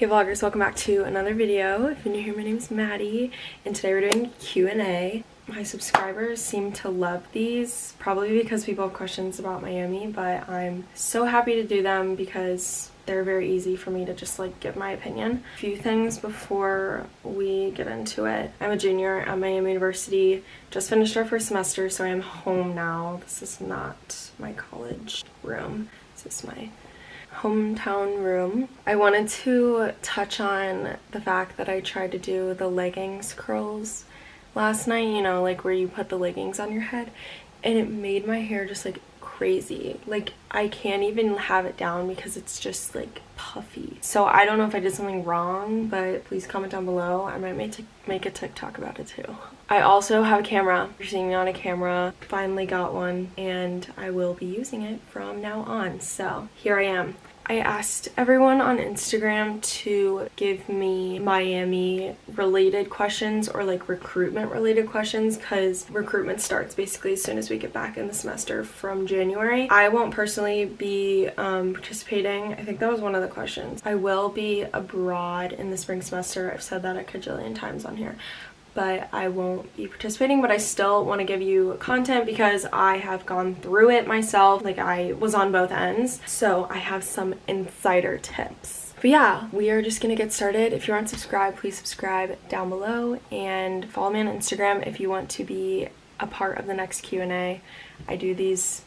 Hey vloggers, welcome back to another video. If you're new here, my name is Maddie, and today we're doing Q&A. My subscribers seem to love these, probably because people have questions about Miami, but I'm so happy to do them because they're very easy for me to just like give my opinion. A few things before we get into it. I'm a junior at Miami University, just finished our first semester, so I am home now. This is not my college room, this is my hometown room. I wanted to touch on the fact that I tried to do the leggings curls last night, you know, like where you put the leggings on your head, and it made my hair just like crazy. Like I can't even have it down because it's just like puffy. So I don't know if I did something wrong, but please comment down below. I might make a TikTok about it too. I also have a camera. You're seeing me on a camera. Finally got one, and I will be using it from now on. So here I am. I asked everyone on Instagram to give me Miami related questions or like recruitment related questions, because recruitment starts basically as soon as we get back in the semester from January. I won't personally be participating. I think that was one of the questions. I will be abroad in the spring semester. I've said that a cajillion times on here, but I won't be participating. But I still want to give you content because I have gone through it myself. Like I was on both ends, so I have some insider tips. But yeah, we are just gonna get started. If you aren't subscribed, please subscribe down below and follow me on Instagram if you want to be a part of the next Q&A. I do these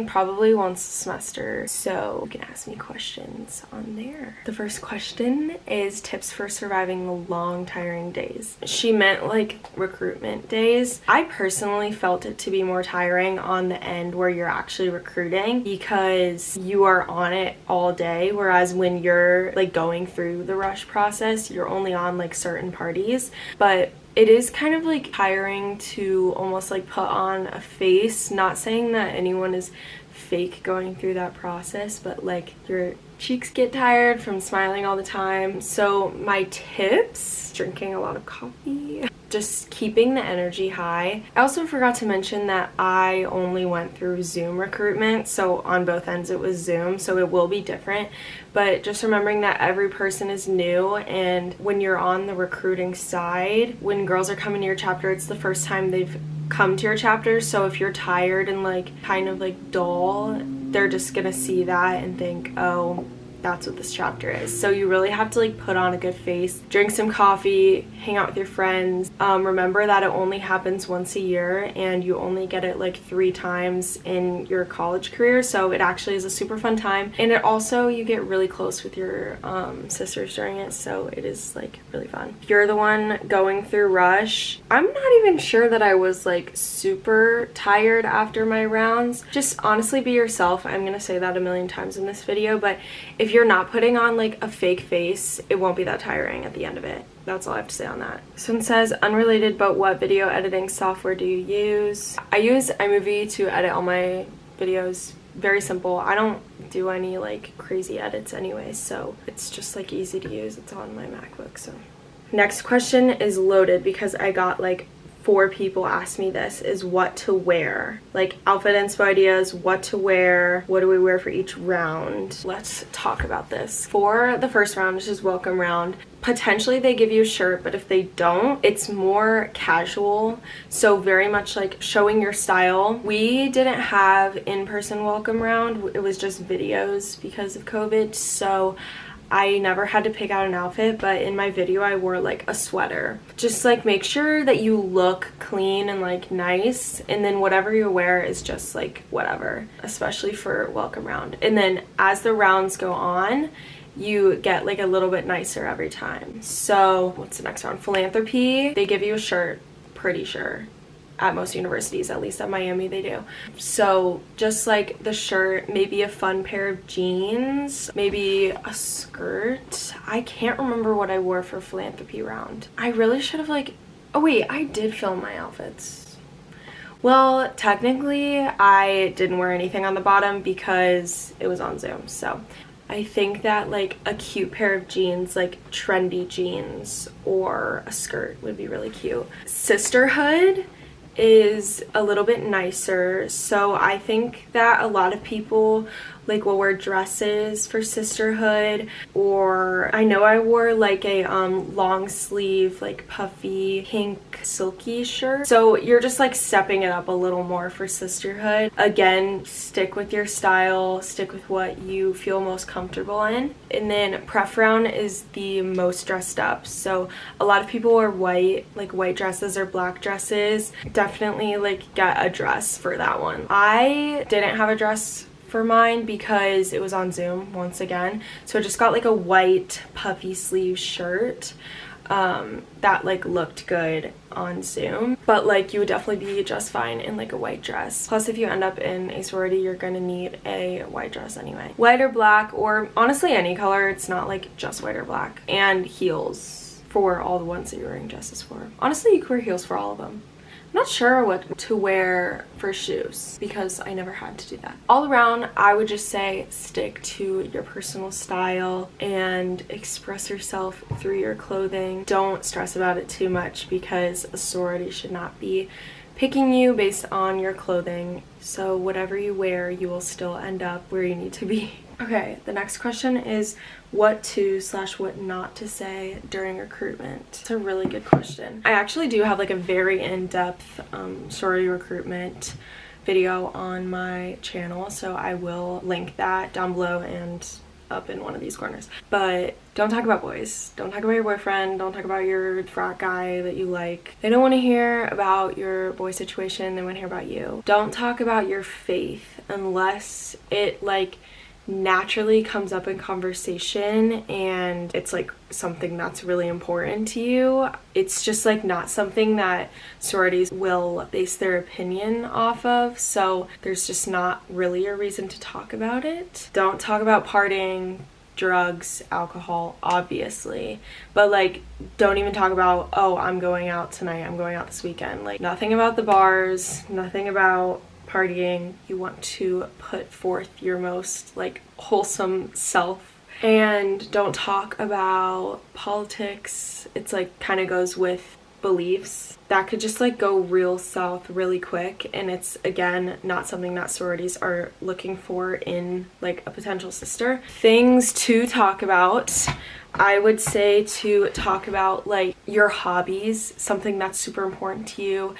probably once a semester, so you can ask me questions on there. The first question is tips for surviving the long, tiring days. She meant like recruitment days. I personally felt it to be more tiring on the end where you're actually recruiting, because you are on it all day, whereas when you're like going through the rush process, you're only on like certain parties. But it is kind of like tiring to almost like put on a face. Not saying that anyone is fake going through that process, but like your cheeks get tired from smiling all the time. So my tips: drinking a lot of coffee, just keeping the energy high. I also forgot to mention that I only went through Zoom recruitment, so on both ends it was Zoom, so it will be different. But just remembering that every person is new, and when you're on the recruiting side, when girls are coming to your chapter, it's the first time they've come to your chapter. So if you're tired and like kind of like dull, they're just gonna see that and think, oh, that's what this chapter is. So you really have to like put on a good face, drink some coffee, hang out with your friends. Remember that it only happens once a year, and you only get it like 3 times in your college career, so it actually is a super fun time. And it also, you get really close with your sisters during it, so it is like really fun. If you're the one going through rush, I'm not even sure that I was like super tired after my rounds. Just honestly be yourself. I'm gonna say that a million times in this video, but if you're not putting on like a fake face, it won't be that tiring at the end of it. That's all I have to say on that. This one says, unrelated, but what video editing software do you use? I use iMovie to edit all my videos. Very simple. I don't do any like crazy edits anyway, so it's just like easy to use. It's on my MacBook. So next question is loaded because I got like 4 people asked me this, is what to wear. Like outfit inspo ideas, what to wear, what do we wear for each round. Let's talk about this. For the first round, which is welcome round, potentially they give you a shirt, but if they don't, it's more casual, so very much like showing your style. We didn't have in-person welcome round, it was just videos because of COVID, so I never had to pick out an outfit, but in my video I wore like a sweater. Just like make sure that you look clean and like nice, and then whatever you wear is just like whatever, especially for welcome round. And then as the rounds go on, you get like a little bit nicer every time. So what's the next round? Philanthropy, they give you a shirt, pretty sure. At most universities, at least at Miami they do. So just like the shirt, maybe a fun pair of jeans, maybe a skirt. I can't remember what I wore for philanthropy round. I really should have like, oh wait, I did film my outfits. Well, technically I didn't wear anything on the bottom because it was on Zoom. So I think that like a cute pair of jeans, like trendy jeans, or a skirt would be really cute. Sisterhood is a little bit nicer, so I think that a lot of people like will wear dresses for sisterhood, or I know I wore like a long sleeve like puffy pink silky shirt. So you're just like stepping it up a little more for sisterhood. Again, stick with your style, stick with what you feel most comfortable in. And then pref round is the most dressed up. So a lot of people wear white, like white dresses or black dresses. Definitely like get a dress for that one. I didn't have a dress for mine because it was on Zoom once again. So I just got like a white puffy sleeve shirt that like looked good on Zoom, but like you would definitely be just fine in like a white dress. Plus, if you end up in a sorority, you're gonna need a white dress anyway. White or black, or honestly any color. It's not like just white or black. And heels for all the ones that you're wearing dresses for. Honestly, you could wear heels for all of them. I'm not sure what to wear for shoes because I never had to do that. All around, I would just say stick to your personal style and express yourself through your clothing. Don't stress about it too much because a sorority should not be picking you based on your clothing. So whatever you wear, you will still end up where you need to be. Okay, the next question is what to / what not to say during recruitment. It's a really good question. I actually do have like a very in-depth sorority recruitment video on my channel, so I will link that down below and up in one of these corners. But don't talk about boys. Don't talk about your boyfriend. Don't talk about your frat guy that you like. They don't want to hear about your boy situation. They want to hear about you. Don't talk about your faith unless it like naturally comes up in conversation and it's like something that's really important to you. It's just like not something that sororities will base their opinion off of, so there's just not really a reason to talk about it. Don't talk about partying, drugs, alcohol, obviously, but like don't even talk about, oh, I'm going out tonight, I'm going out this weekend. Like nothing about the bars, nothing about partying. You want to put forth your most like wholesome self. And don't talk about politics. It's like kind of goes with beliefs. That could just like go real south really quick, and it's again not something that sororities are looking for in like a potential sister. Things to talk about, I would say to talk about like your hobbies, something that's super important to you,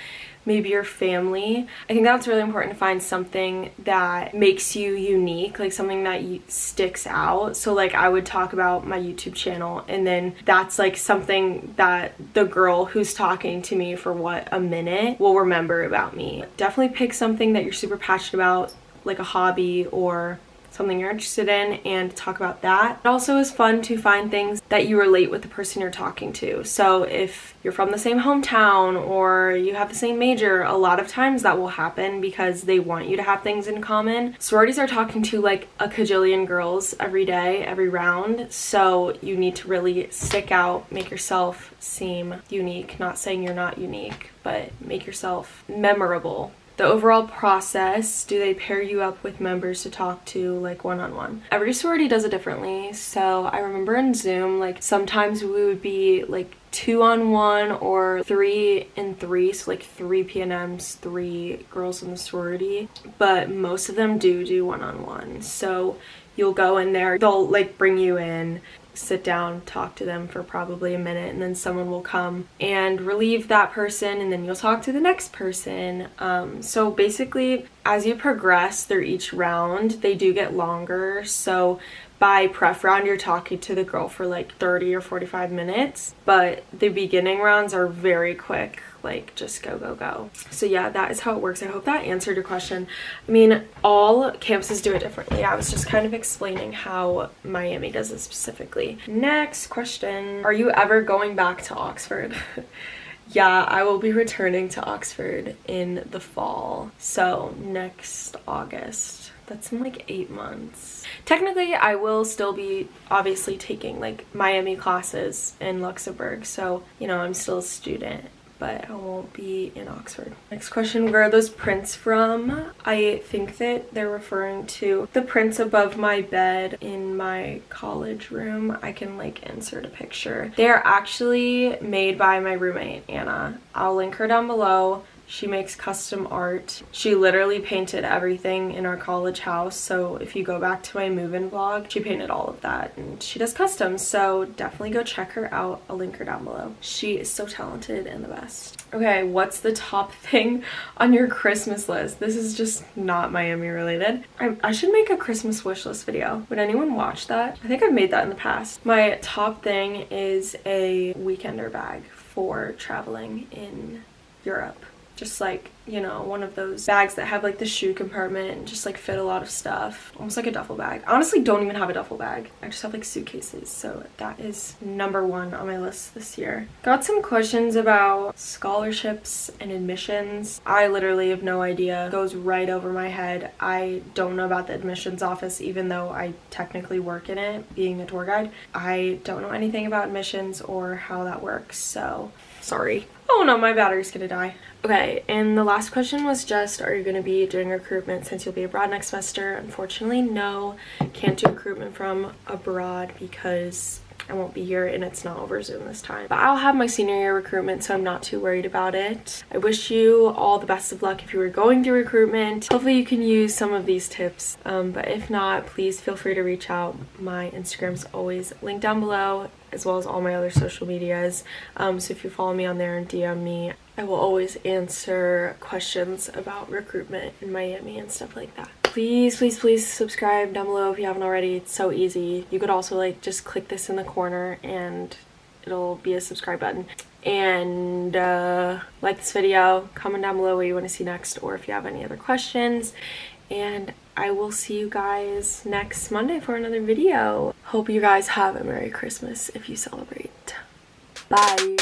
maybe your family. I think that's really important to find something that makes you unique, like something that sticks out. So like I would talk about my YouTube channel, and then that's like something that the girl who's talking to me for a minute will remember about me. Definitely pick something that you're super passionate about, like a hobby or something you're interested in, and talk about that. It also is fun to find things that you relate with the person you're talking to. So if you're from the same hometown or you have the same major, a lot of times that will happen because they want you to have things in common. Sororities are talking to like a cajillion girls every day, every round, so you need to really stick out, make yourself seem unique. Not saying you're not unique, but make yourself memorable. The overall process, do they pair you up with members to talk to like one-on-one? Every sorority does it differently. So I remember in Zoom, like sometimes we would be like 2-on-1 or 3-in-3, so like 3 PNMs, 3 girls in the sorority, but most of them do one-on-one. So you'll go in there, they'll like bring you in, sit down, talk to them for probably a minute, and then someone will come and relieve that person, and then you'll talk to the next person. So basically, as you progress through each round, they do get longer. So by pref round, you're talking to the girl for like 30 or 45 minutes, but the beginning rounds are very quick, like just go. So yeah, that is how it works. I hope that answered your question. I mean, all campuses do it differently. I was just kind of explaining how Miami does it specifically. Next question, are you ever going back to Oxford? Yeah, I will be returning to Oxford in the fall, so next August. That's in like 8 months. Technically, I will still be obviously taking like Miami classes in Luxembourg, so you know, I'm still a student, but I won't be in Oxford. Next question, where are those prints from? I think that they're referring to the prints above my bed in my college room. I can like insert a picture. They are actually made by my roommate, Anna. I'll link her down below. She makes custom art. She literally painted everything in our college house, so if you go back to my move-in vlog, she painted all of that, and she does customs, so definitely go check her out. I'll link her down below. She is so talented and the best. Okay, what's the top thing on your Christmas list? This is just not Miami related. I should make a Christmas wish list video. Would anyone watch that? I think I've made that in the past. My top thing is a weekender bag for traveling in Europe. Just like, you know, one of those bags that have like the shoe compartment and just like fit a lot of stuff. Almost like a duffel bag. I honestly don't even have a duffel bag. I just have like suitcases. So that is number one on my list this year. Got some questions about scholarships and admissions. I literally have no idea. It goes right over my head. I don't know about the admissions office, even though I technically work in it, being a tour guide. I don't know anything about admissions or how that works. So sorry. Oh no, my battery's gonna die. Okay, and the last question was just, are you going to be doing recruitment since you'll be abroad next semester? Unfortunately, no. Can't do recruitment from abroad because I won't be here and it's not over Zoom this time. But I'll have my senior year recruitment, so I'm not too worried about it. I wish you all the best of luck if you were going through recruitment. Hopefully you can use some of these tips, but if not, please feel free to reach out. My Instagram's always linked down below, as well as all my other social medias. So if you follow me on there and DM me, I will always answer questions about recruitment in Miami and stuff like that. Please, please, please subscribe down below if you haven't already. It's so easy. You could also like just click this in the corner and it'll be a subscribe button. And like this video, comment down below what you want to see next or if you have any other questions. And I will see you guys next Monday for another video. Hope you guys have a Merry Christmas if you celebrate. Bye.